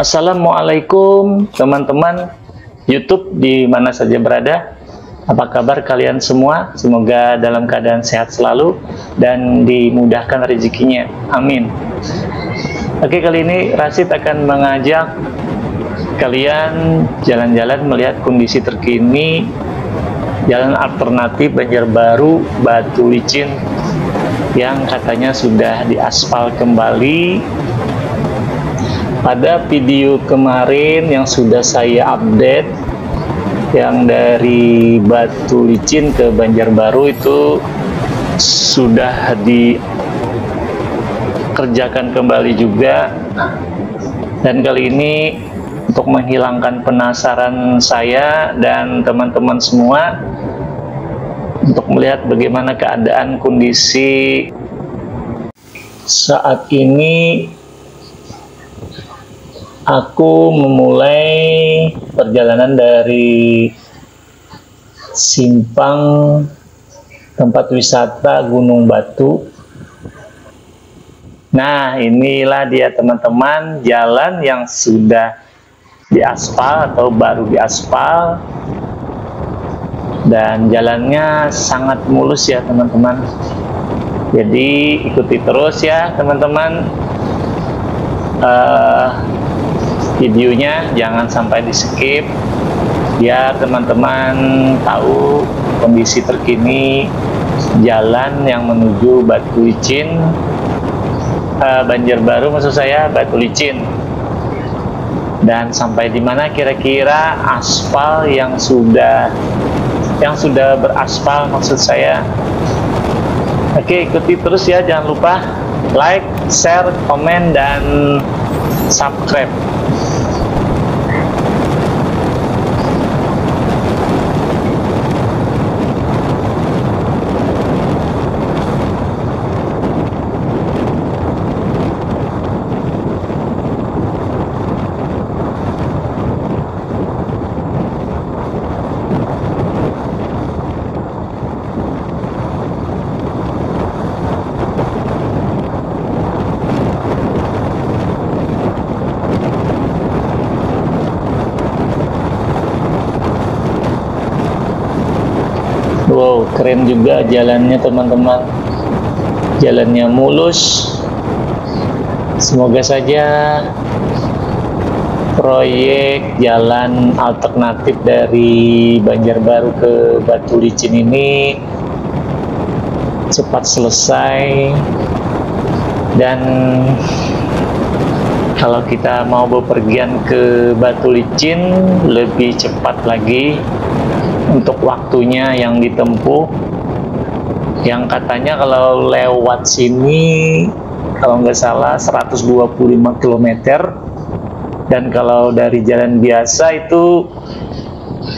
Assalamualaikum teman-teman YouTube di mana saja berada. Apa kabar kalian semua? Semoga dalam keadaan sehat selalu dan dimudahkan rezekinya. Amin. Oke, kali ini Rasid akan mengajak kalian jalan-jalan melihat kondisi terkini jalan alternatif Banjarbaru Batu Licin yang katanya sudah diaspal kembali. Pada video kemarin yang sudah saya update yang dari Batu Licin ke Banjarbaru itu sudah dikerjakan kembali juga, dan kali ini untuk menghilangkan penasaran saya dan teman-teman semua untuk melihat bagaimana keadaan kondisi saat ini, aku memulai perjalanan dari simpang tempat wisata Gunung Batu. Nah, inilah dia teman-teman, jalan yang sudah diaspal atau baru diaspal, dan jalannya sangat mulus ya teman-teman. Jadi ikuti terus ya teman-teman videonya, jangan sampai di skip biar teman-teman tahu kondisi terkini jalan yang menuju Batu Licin, Banjarbaru maksud saya, Batu Licin, dan sampai di mana kira-kira aspal yang sudah beraspal maksud saya. Oke, ikuti terus ya, jangan lupa like, share, komen, dan subscribe. Wow, keren juga jalannya teman-teman, jalannya mulus. Semoga saja proyek jalan alternatif dari Banjarbaru ke Batu Licin ini cepat selesai, dan kalau kita mau bepergian ke Batu Licin lebih cepat lagi untuk waktunya yang ditempuh, yang katanya kalau lewat sini kalau nggak salah 125 km, dan kalau dari jalan biasa itu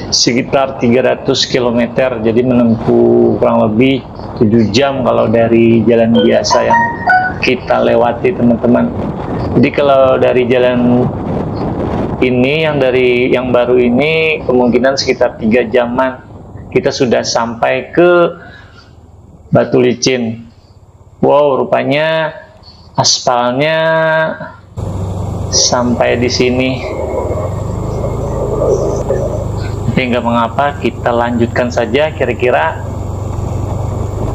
sekitar 300 km, jadi menempuh kurang lebih 7 jam kalau dari jalan biasa yang kita lewati teman-teman. Jadi kalau dari jalan ini yang baru ini kemungkinan sekitar 3 jaman kita sudah sampai ke Batu Licin. Wow, rupanya aspalnya sampai di sini. Tapi nggak mengapa, kita lanjutkan saja. Kira-kira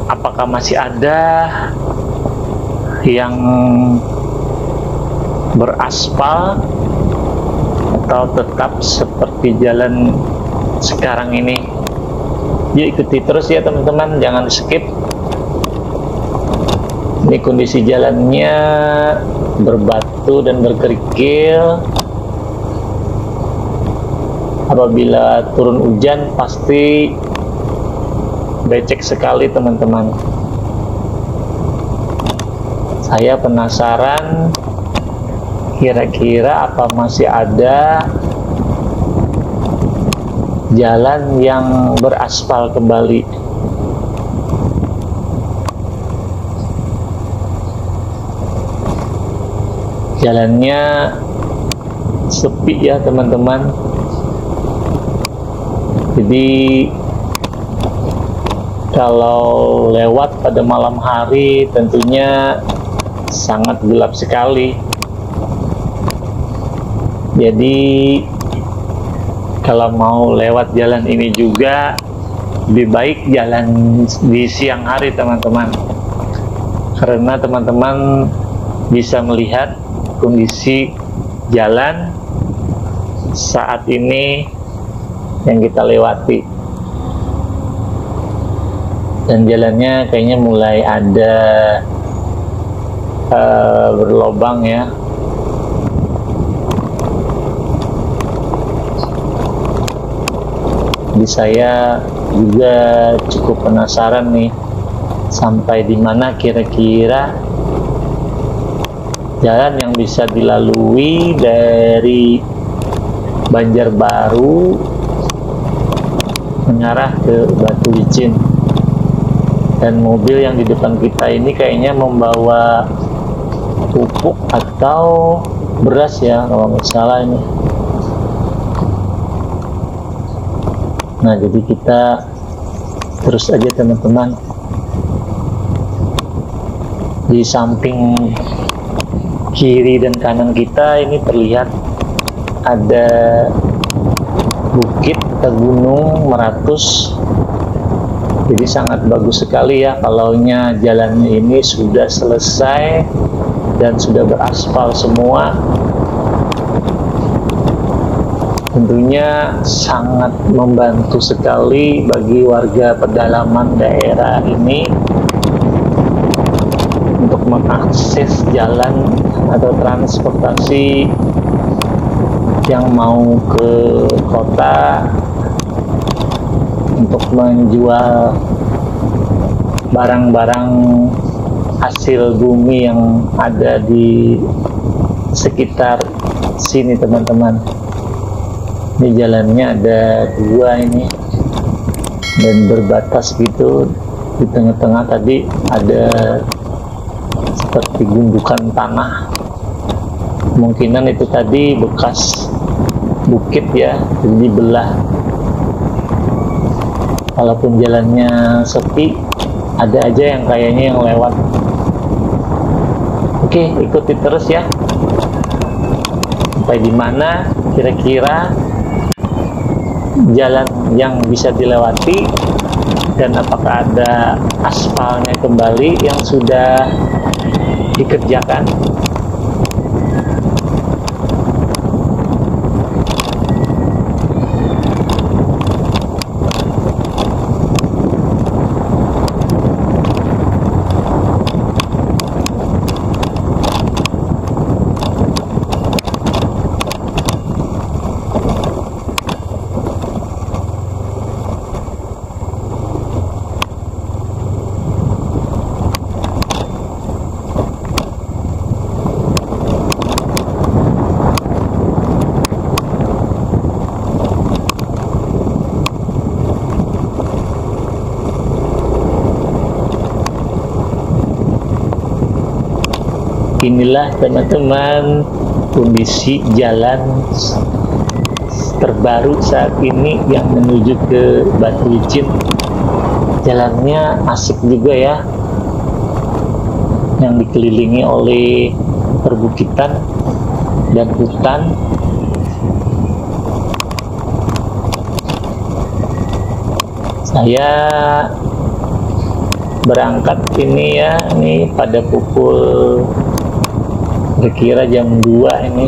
apakah masih ada yang beraspal atau tetap seperti jalan sekarang ini. Yuk ikuti terus ya teman-teman, jangan skip. Ini kondisi jalannya berbatu dan berkerikil. Apabila turun hujan pasti becek sekali teman-teman. Saya penasaran kira-kira apa masih ada jalan yang beraspal kembali. Jalannya sepi ya teman-teman, jadi kalau lewat pada malam hari tentunya sangat gelap sekali. Jadi kalau mau lewat jalan ini juga lebih baik jalan di siang hari teman-teman, karena teman-teman bisa melihat kondisi jalan saat ini yang kita lewati. Dan jalannya kayaknya mulai ada berlobang ya. Jadi saya juga cukup penasaran nih, sampai di mana kira-kira jalan yang bisa dilalui dari Banjarbaru mengarah ke Batu Licin. Dan mobil yang di depan kita ini kayaknya membawa pupuk atau beras ya, kalau nggak salah ini. Nah, jadi kita terus aja teman-teman. Di samping kiri dan kanan kita ini terlihat ada bukit atau gunung meratus. Jadi sangat bagus sekali ya kalaunya jalannya ini sudah selesai dan sudah beraspal semua. Tentunya sangat membantu sekali bagi warga pedalaman daerah ini untuk mengakses jalan atau transportasi yang mau ke kota untuk menjual barang-barang hasil bumi yang ada di sekitar sini teman-teman. Ini jalannya ada dua ini dan berbatas gitu. Di tengah-tengah tadi ada seperti gundukan tanah, kemungkinan itu tadi bekas bukit ya, jadi dibelah. Walaupun jalannya sepi, ada aja yang kayaknya yang lewat. Oke, ikuti terus ya, sampai di mana kira-kira jalan yang bisa dilewati dan apakah ada aspalnya kembali yang sudah dikerjakan. Inilah teman-teman kondisi jalan terbaru saat ini yang menuju ke Batu Licin. Jalannya asik juga ya, yang dikelilingi oleh perbukitan dan hutan. Saya berangkat ini ya, ini pada pukul kira-kira jam 2 ini,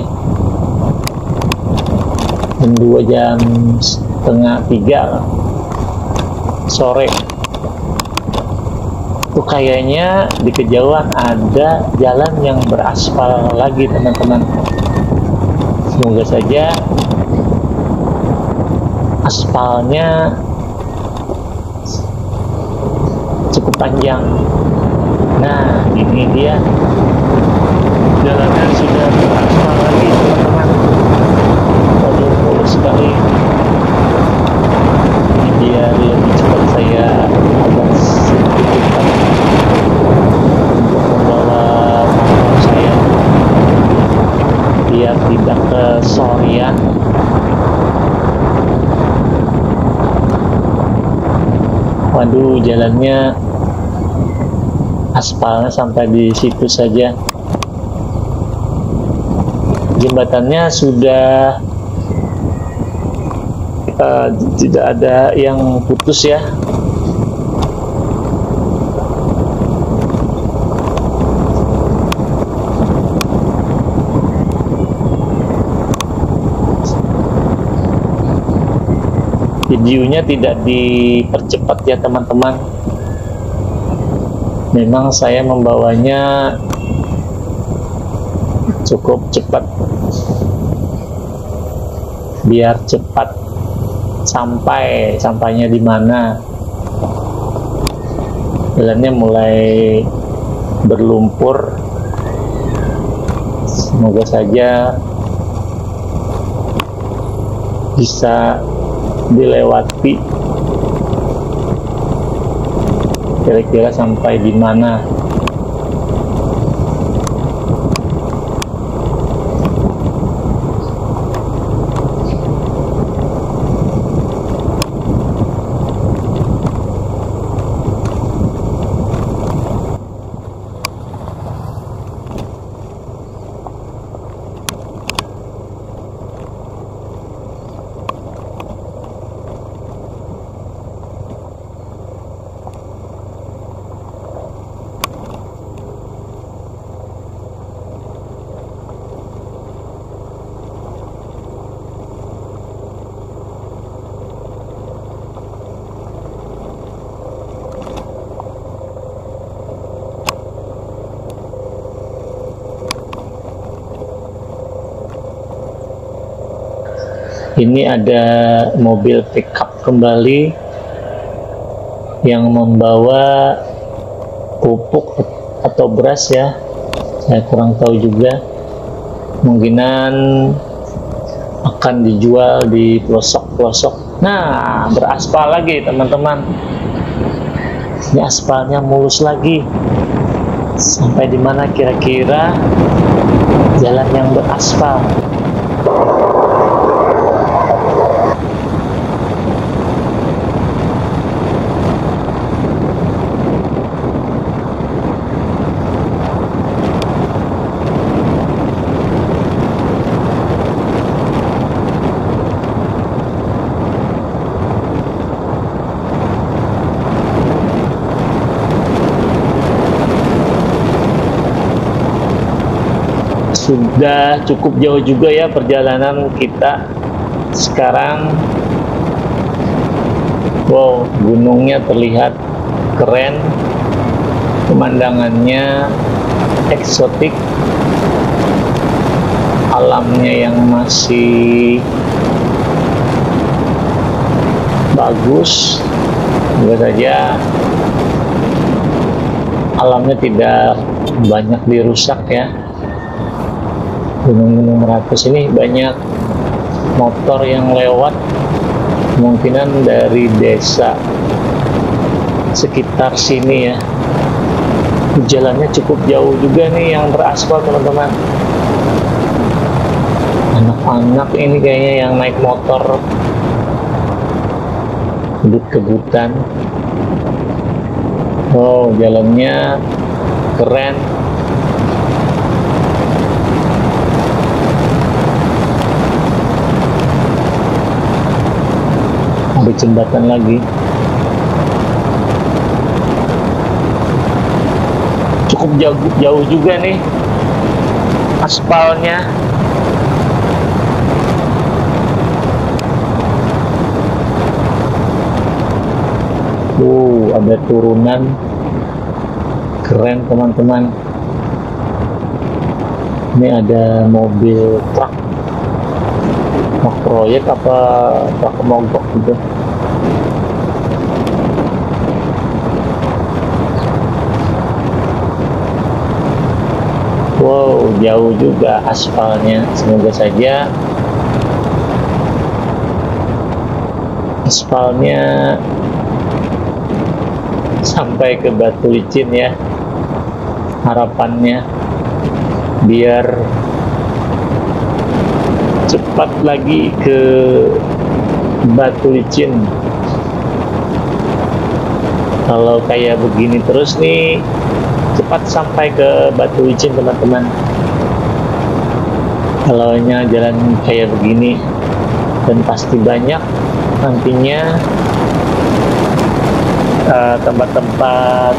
jam 2 jam setengah 3 sore. Tuh kayaknya di kejauhan ada jalan yang beraspal lagi teman-teman. Semoga saja aspalnya cukup panjang. Nah, ini dia jalannya sudah beraspal lagi teman-teman. Waduh, mulus sekali. Ini biar lebih cepat saya agak sedikit untuk membawa motor saya biar tidak kesorean. Waduh, jalannya aspalnya sampai di situ saja. jembatannya sudah tidak ada yang putus ya. Videonya tidak dipercepat ya teman-teman, memang saya membawanya cukup cepat biar cepat sampainya di mana. Jalannya mulai berlumpur, semoga saja bisa dilewati. Kira-kira sampai di mana? Ini ada mobil pickup kembali yang membawa pupuk atau beras ya, saya kurang tahu juga, kemungkinan akan dijual di pelosok-pelosok. Nah, beraspal lagi teman-teman, ini aspalnya mulus lagi. Sampai di mana kira-kira jalan yang beraspal? Sudah cukup jauh juga ya perjalanan kita sekarang. Wow, gunungnya terlihat keren, pemandangannya eksotik, alamnya yang masih bagus. Semoga saja alamnya tidak banyak dirusak ya. Gunung-gunung Meratus ini banyak motor yang lewat, kemungkinan dari desa sekitar sini ya. Jalannya cukup jauh juga nih yang beraspal teman-teman. Anak-anak ini kayaknya yang naik motor kebut-kebutan. Oh, jalannya keren. Ada jembatan lagi, cukup jauh juga nih aspalnya. Ada turunan keren teman-teman. Ini ada mobil truk proyek apa truk mogok gitu. Wow, jauh juga aspalnya. Semoga saja aspalnya sampai ke Batu Licin ya, harapannya biar cepat lagi ke Batu Licin. Kalau kayak begini terus nih, cepat sampai ke Batu Licin teman-teman. kalau jalan kayak begini, dan pasti banyak nantinya tempat-tempat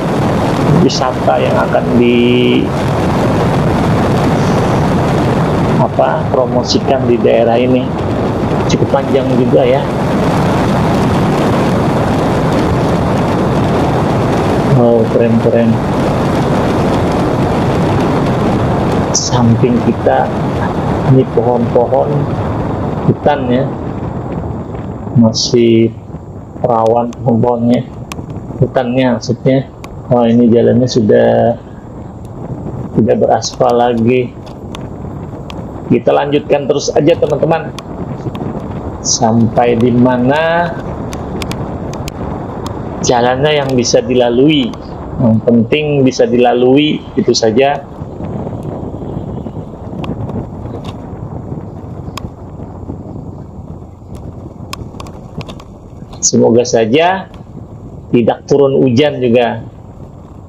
wisata yang akan promosikan di daerah ini. Cukup panjang juga ya. Oh, keren-keren. Samping kita ini pohon-pohon hutan ya, masih perawan pohon-pohonnya, hutannya maksudnya. Oh, ini jalannya sudah tidak beraspal lagi. Kita lanjutkan terus aja teman-teman, sampai di mana jalannya yang bisa dilalui. Yang penting bisa dilalui, itu saja. Semoga saja tidak turun hujan juga,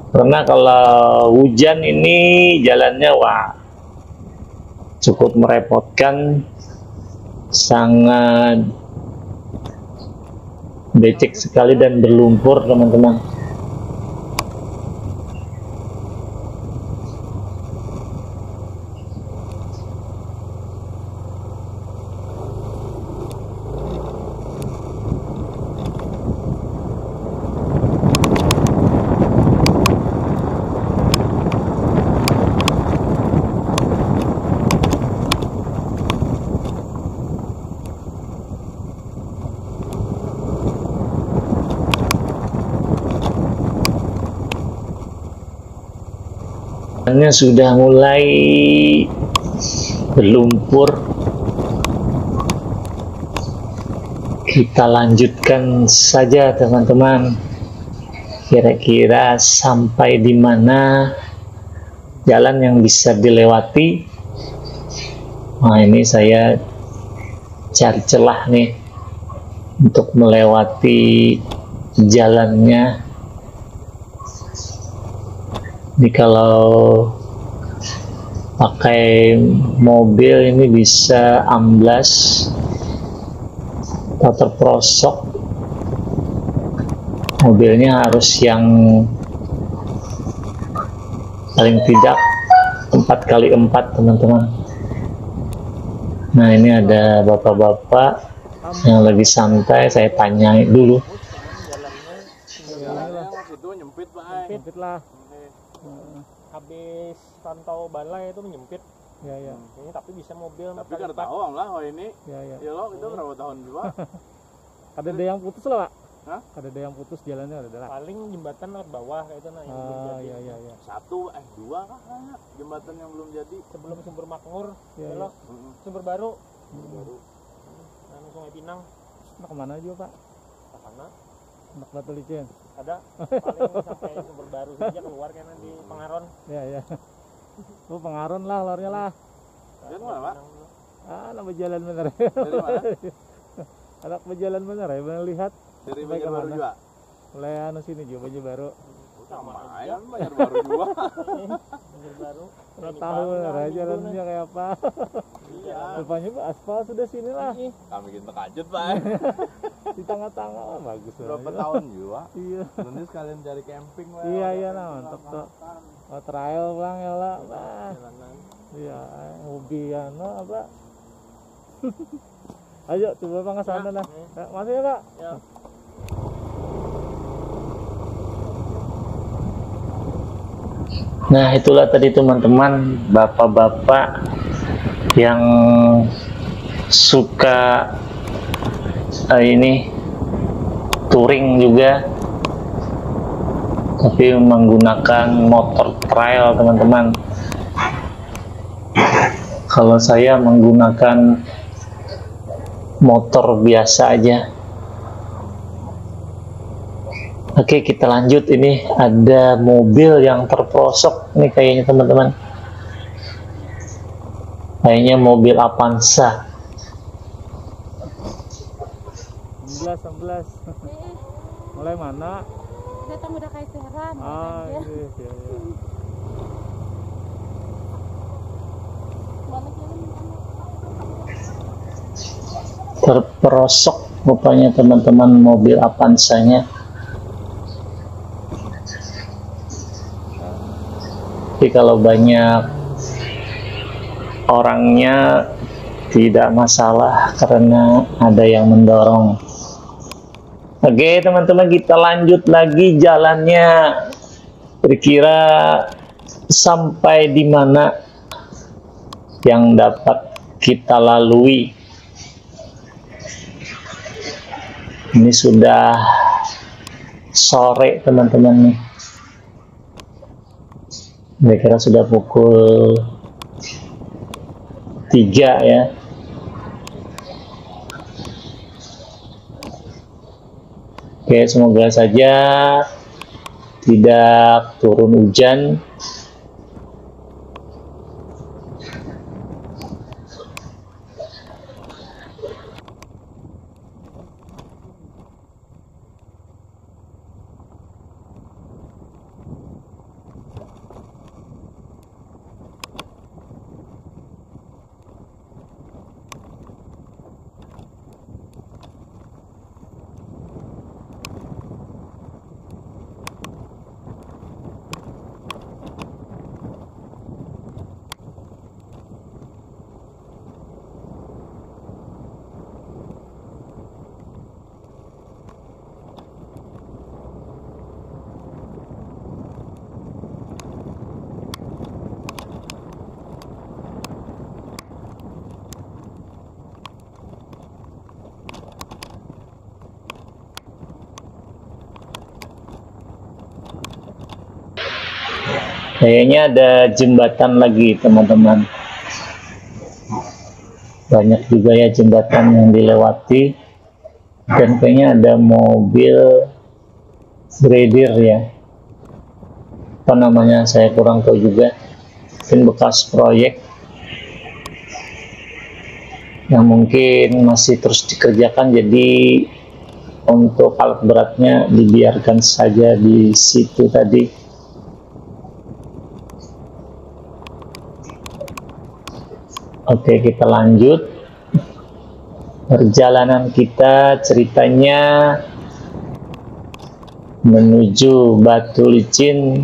karena kalau hujan ini jalannya cukup merepotkan, sangat becek sekali dan berlumpur teman-teman. Sudah mulai berlumpur. Kita lanjutkan saja teman-teman. Kira-kira sampai di mana jalan yang bisa dilewati. Nah, ini saya cari celah nih untuk melewati jalannya. Ini kalau pakai mobil ini bisa amblas atau terperosok. Mobilnya harus yang paling tidak 4x4 teman-teman. Nah, ini ada bapak-bapak yang lagi santai, saya tanya dulu. Nyempit lah. Habis rantau balai itu menyempit. Ya. Ini tapi bisa mobil. Tapi kan tahu lah ini. Ya. Ya lo itu berapa tahun juga? Ada yang putus lah, Pak. Hah? Ada yang putus jalannya ada lah. Paling jembatan lewat bawah kayak itu yang belum jadi. Ya. Dua kah kayaknya jembatan yang belum jadi sebelum Sumber Makmur. Ya. Lo Sumber Baru. Sungai Pinang. Nah, kemana juga, Pak? Ke sana. Anak Batu Licin. Ada paling sampai Sumber Baru saja keluar kan di Pengaron. Ya. Oh, Pengaron lah lornya lah. Jalan mana, Pak? Nama jalan bener. Dari mana? Anak berjalan bener ya, bener lihat. Dari Banjarbaru juga. Mulai sini juga Banjarbaru. Sama aja Banjarbaru juga. Banjarbaru. Nggak tahu bener ya jalannya kayak apa. Iya. Rupanya aspal sudah sini lah. Kami bikin terkajut, Pak. Di tengah-tengah lah bagus. Berapa tahun juga? Iya. Nanti sekalian cari camping lah. Iya nah mantap tuh. Trial pulang ya lah. Iya, hobi apa? Ayo coba Bang ke sana lah. Masih ya, Pak? Ya. Nah, itulah tadi teman-teman, bapak-bapak yang suka ini touring juga, tapi menggunakan motor trail teman-teman. Kalau saya menggunakan motor biasa aja. Oke, kita lanjut. Ini ada mobil yang terperosok nih kayaknya teman-teman. Kayaknya mobil Avanza. 11. Mulai mana? Datang udah Kaiseran. Iya. Balik jalan. terperosok rupanya teman-teman mobil Avanza-nya. Tapi kalau banyak orangnya tidak masalah karena ada yang mendorong. Oke teman-teman, kita lanjut lagi jalannya. Kira-kira sampai di mana yang dapat kita lalui. Ini sudah sore teman-teman nih. Kira-kira sudah pukul 3 ya. Oke, semoga saja tidak turun hujan. Kayaknya ada jembatan lagi teman-teman. Banyak juga ya jembatan yang dilewati. Dan kayaknya ada mobil grader ya. Apa namanya saya kurang tahu juga. Mungkin bekas proyek yang mungkin masih terus dikerjakan, jadi untuk alat beratnya dibiarkan saja di situ tadi. Oke, kita lanjut perjalanan kita. Ceritanya menuju Batu Licin.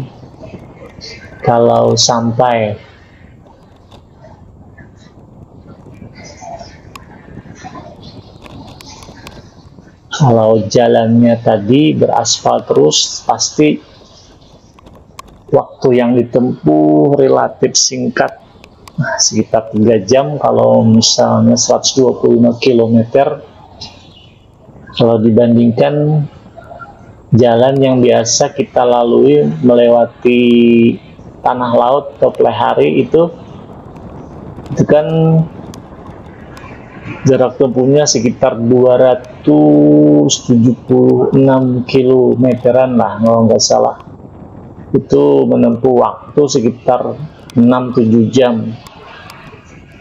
Kalau sampai jalannya tadi beraspal terus, pasti waktu yang ditempuh relatif singkat. Sekitar 3 jam kalau misalnya 125 km. Kalau dibandingkan jalan yang biasa kita lalui melewati tanah laut atau Plehari itu kan jarak tempuhnya sekitar 276 kilometeran lah kalau nggak salah. Itu menempuh waktu sekitar 6-7 jam.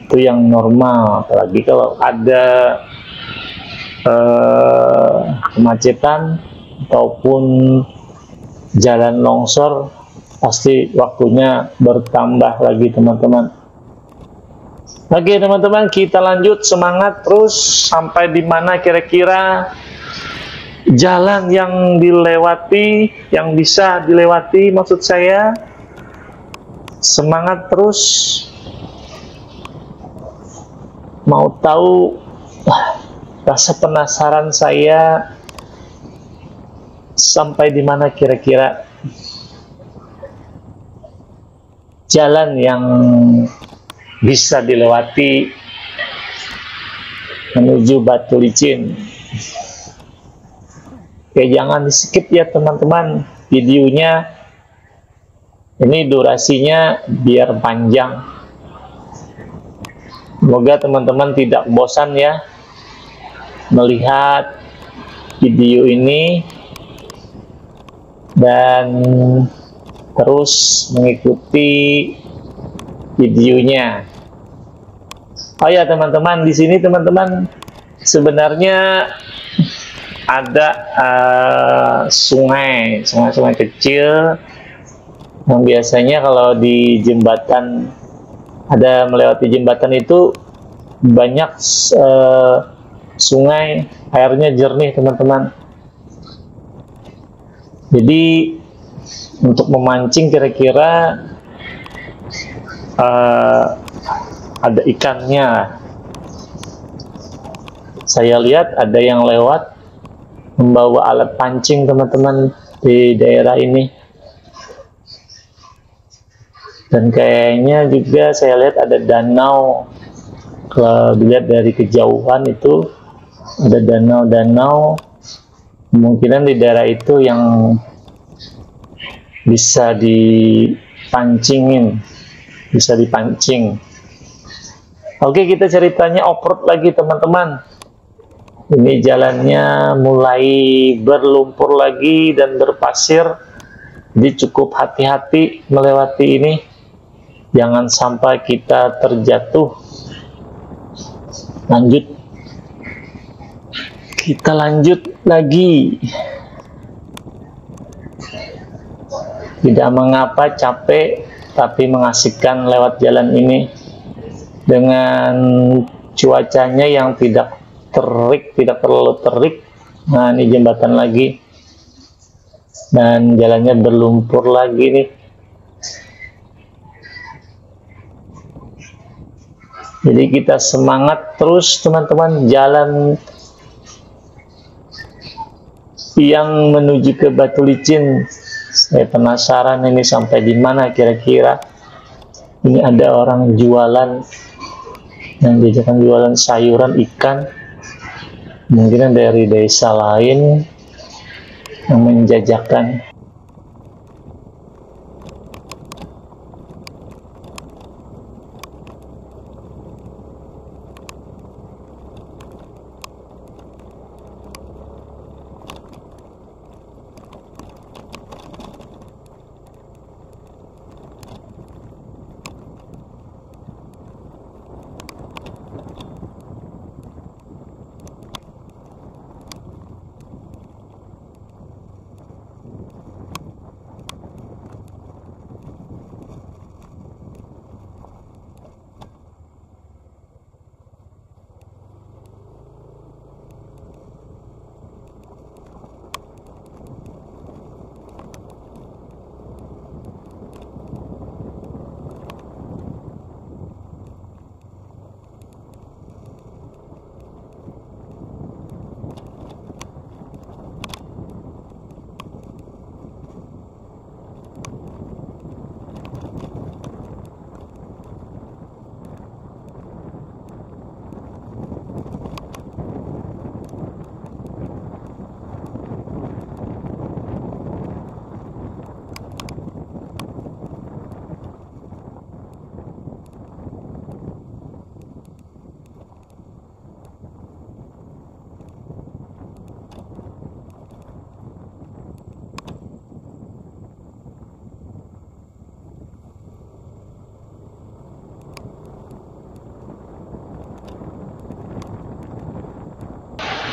Itu yang normal. Apalagi kalau ada kemacetan ataupun jalan longsor, pasti waktunya bertambah lagi teman-teman. Oke teman-teman, kita lanjut, semangat terus. Sampai di mana kira-kira jalan yang dilewati, yang bisa dilewati maksud saya. Semangat terus. Mau tahu rasa penasaran saya sampai di mana kira-kira jalan yang bisa dilewati menuju Batu Licin. Oke, jangan di skip ya teman-teman videonya. Ini durasinya biar panjang. Semoga teman-teman tidak bosan ya melihat video ini dan terus mengikuti videonya. Oh ya teman-teman, di sini teman-teman sebenarnya ada sungai kecil yang biasanya kalau di jembatan, ada melewati jembatan itu banyak sungai, airnya jernih teman-teman. Jadi untuk memancing kira-kira ada ikannya. Saya lihat ada yang lewat membawa alat pancing teman-teman di daerah ini. Dan kayaknya juga saya lihat ada danau. Kalau dilihat dari kejauhan itu ada danau-danau. Kemungkinan di daerah itu yang bisa dipancingin, bisa dipancing. Oke, kita ceritanya off-road lagi teman-teman. Ini jalannya mulai berlumpur lagi dan berpasir, jadi cukup hati-hati melewati ini. Jangan sampai kita terjatuh. Lanjut, kita lanjut lagi. Tidak mengapa capek, tapi mengasihkan lewat jalan ini dengan cuacanya yang tidak terik, tidak terlalu terik. Nah, ini jembatan lagi dan jalannya berlumpur lagi nih. Jadi kita semangat terus teman-teman, jalan yang menuju ke Batu Licin. Saya penasaran ini sampai di mana kira-kira. Ini ada orang jualan, yang diajarkan jualan sayuran ikan, mungkin dari desa lain yang menjajakan.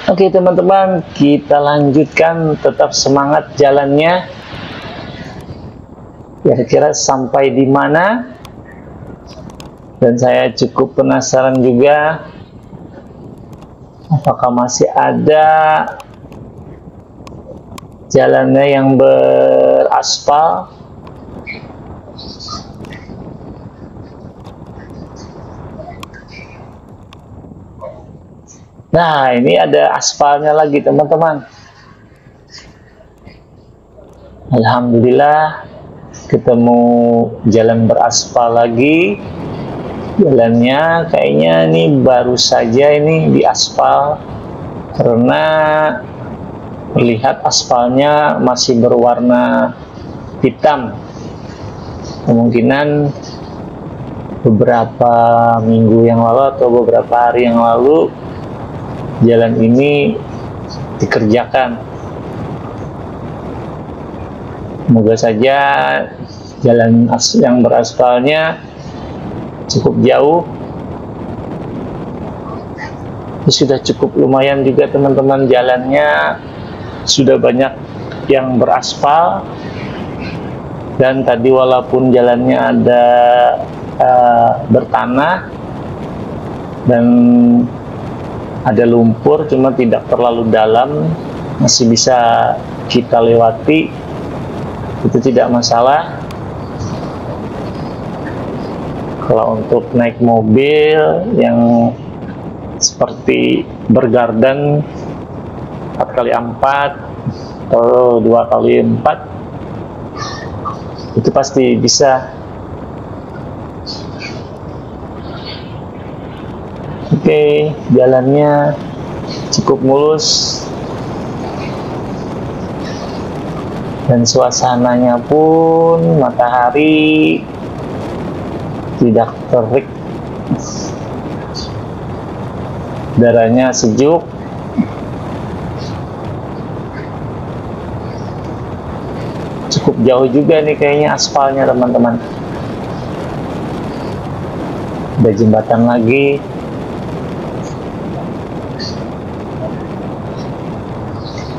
Oke teman-teman, kita lanjutkan, tetap semangat jalannya. Kira-kira sampai di mana? Dan saya cukup penasaran juga, apakah masih ada jalannya yang beraspal? Nah, ini ada aspalnya lagi teman-teman. Alhamdulillah ketemu jalan beraspal lagi. Jalannya kayaknya ini baru saja ini diaspal, karena melihat aspalnya masih berwarna hitam. Kemungkinan beberapa minggu yang lalu atau beberapa hari yang lalu jalan ini dikerjakan. Semoga saja jalan yang beraspalnya cukup jauh. Ini sudah cukup lumayan juga teman-teman, jalannya sudah banyak yang beraspal. Dan tadi walaupun jalannya ada bertanah dan ada lumpur, cuma tidak terlalu dalam, masih bisa kita lewati, itu tidak masalah. Kalau untuk naik mobil yang seperti bergardan 4x4 atau 2x4, itu pasti bisa. Oke, jalannya cukup mulus dan suasananya pun matahari tidak terik, udaranya sejuk. Cukup jauh juga nih kayaknya aspalnya teman-teman. Ada jembatan lagi.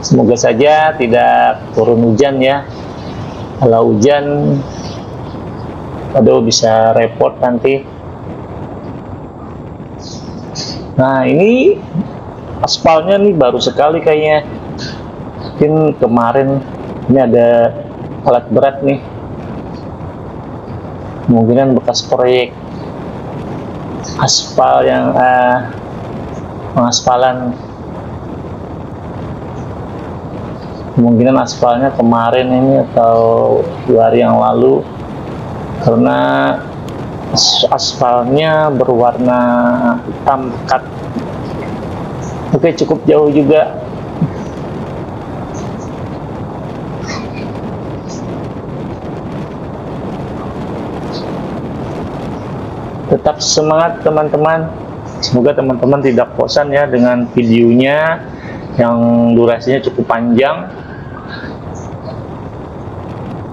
Semoga saja tidak turun hujan ya. Kalau hujan, aduh bisa repot nanti. Nah ini aspalnya nih baru sekali kayaknya. Mungkin kemarin ini ada alat berat nih. Kemungkinan bekas proyek aspal yang pengaspalan. Kemungkinan aspalnya kemarin ini atau 2 hari yang lalu, karena aspalnya berwarna hitam pekat. Oke, cukup jauh juga. Tetap semangat teman-teman. Semoga teman-teman tidak bosan ya dengan videonya yang durasinya cukup panjang,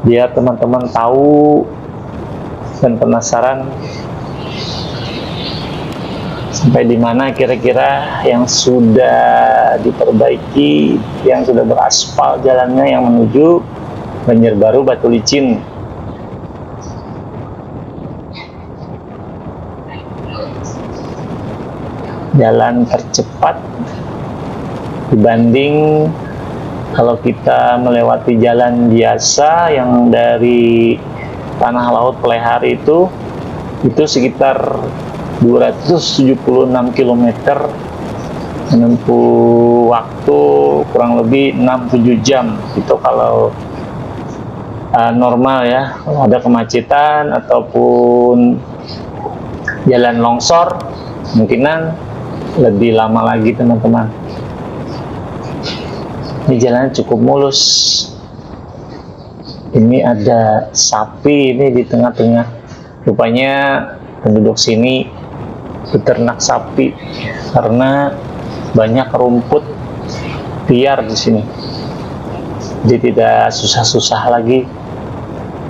biar teman-teman tahu dan penasaran sampai di mana kira-kira yang sudah diperbaiki, yang sudah beraspal jalannya yang menuju Banjarbaru Batu Licin. Jalan tercepat dibanding kalau kita melewati jalan biasa yang dari Tanah Laut Pelehari itu sekitar 276 km, menempuh waktu kurang lebih 6-7 jam itu kalau normal ya. Kalau ada kemacetan ataupun jalan longsor kemungkinan lebih lama lagi teman-teman. Ini jalannya cukup mulus. Ini ada sapi ini di tengah-tengah. Rupanya penduduk sini beternak sapi karena banyak rumput liar di sini. Jadi tidak susah-susah lagi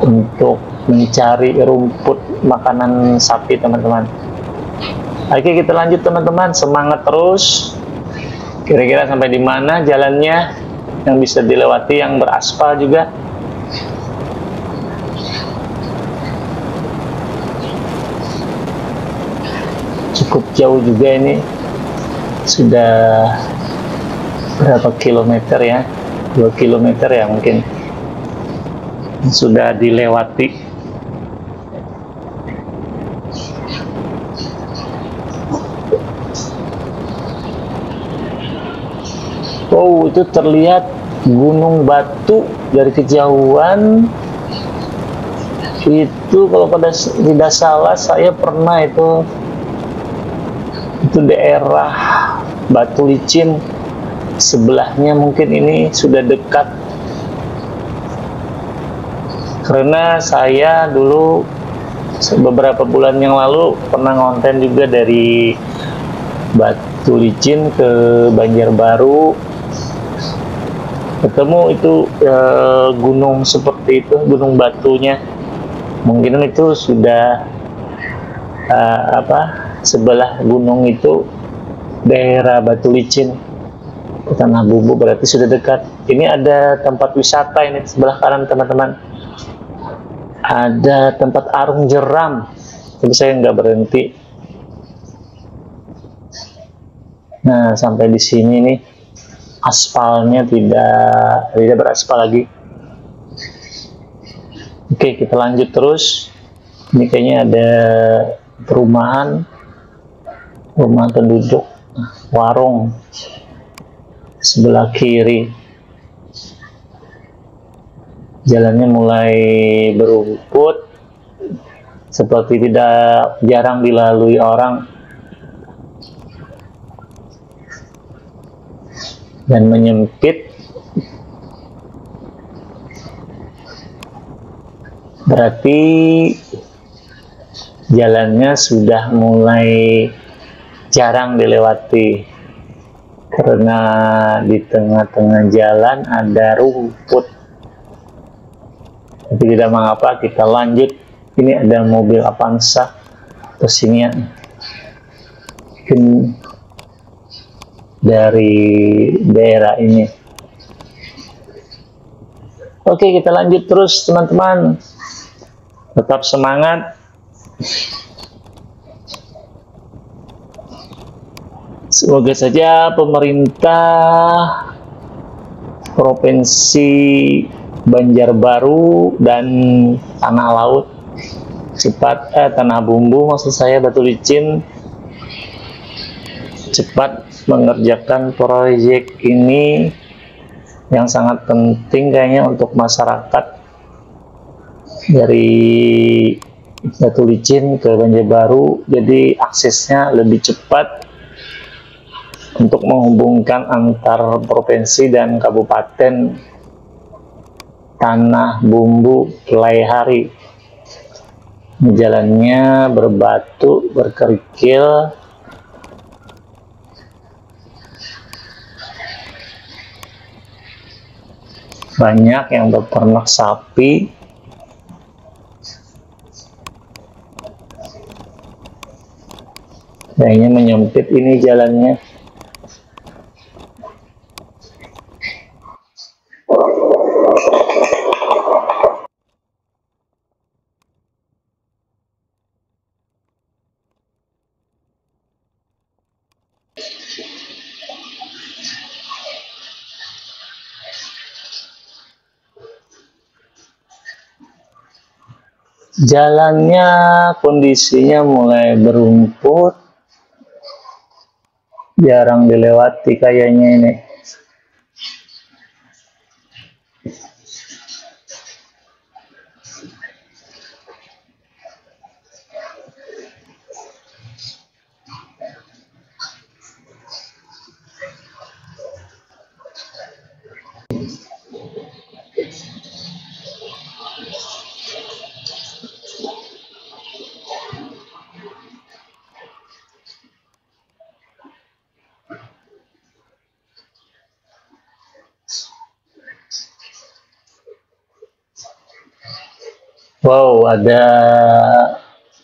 untuk mencari rumput makanan sapi teman-teman. Oke, kita lanjut teman-teman, semangat terus. Kira-kira sampai di mana jalannya yang bisa dilewati yang beraspal juga. Cukup jauh juga ini, sudah berapa kilometer ya, 2 kilometer ya mungkin sudah dilewati. Oh, itu terlihat Gunung Batu dari kejauhan. Itu kalau tidak salah saya pernah itu daerah Batu Licin. Sebelahnya mungkin ini sudah dekat. Karena saya dulu beberapa bulan yang lalu pernah ngonten juga dari Batu Licin ke Banjarbaru. Ketemu itu gunung seperti itu, gunung batunya. Mungkin itu sudah sebelah gunung itu daerah Batu Licin, Tanah Bumbu, berarti sudah dekat. Ini ada tempat wisata ini sebelah kanan teman-teman. Ada tempat arung jeram, tapi saya nggak berhenti. Nah, sampai di sini nih aspalnya tidak beraspal lagi. Oke, kita lanjut terus. Ini kayaknya ada perumahan, rumah penduduk, warung sebelah kiri. Jalannya mulai berumput, seperti tidak jarang dilalui orang, dan menyempit. Berarti jalannya sudah mulai jarang dilewati karena di tengah-tengah jalan ada rumput. Tapi tidak mengapa, kita lanjut. Ini ada mobil Avanza kesinian, mungkin dari daerah ini. Oke, kita lanjut terus teman-teman, tetap semangat. Semoga saja pemerintah Provinsi Banjarbaru dan Tanah Laut Tanah Bumbu, maksud saya, Batu Licin, cepat mengerjakan proyek ini yang sangat penting kayaknya untuk masyarakat dari Batu Licin ke Banjarbaru. Jadi aksesnya lebih cepat untuk menghubungkan antar provinsi dan kabupaten Tanah Bumbu Pelaihari. Jalannya berbatu, berkerikil, banyak yang beternak sapi. Kayaknya menyempit ini jalannya. Jalannya kondisinya mulai berumput, jarang dilewati kayaknya ini. Wow, ada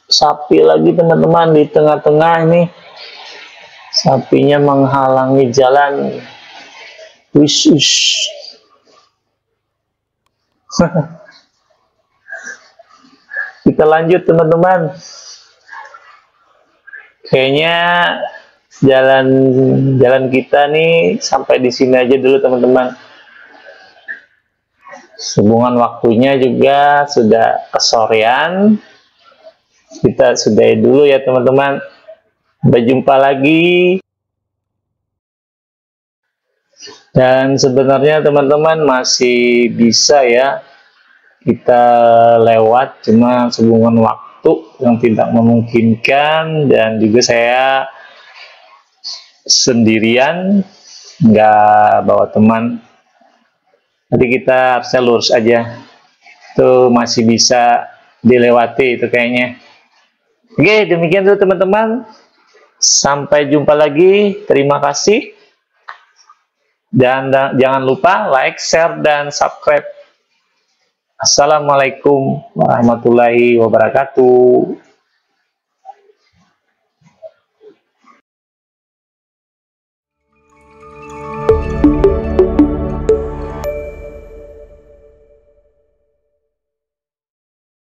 sapi lagi teman-teman di tengah-tengah ini. Sapinya menghalangi jalan. Wish. Kita lanjut teman-teman. Kayaknya jalan kita nih sampai di sini aja dulu teman-teman. Hubungan waktunya juga sudah kesorean. Kita sudahi dulu ya teman-teman. Sampai jumpa lagi. Dan sebenarnya teman-teman masih bisa ya kita lewat, cuma hubungan waktu yang tidak memungkinkan, dan juga saya sendirian, nggak bawa teman. Nanti kita harusnya lurus aja, itu masih bisa dilewati itu kayaknya. Oke, demikian tuh teman-teman, sampai jumpa lagi, terima kasih, dan jangan lupa like, share, dan subscribe. Assalamualaikum warahmatullahi wabarakatuh.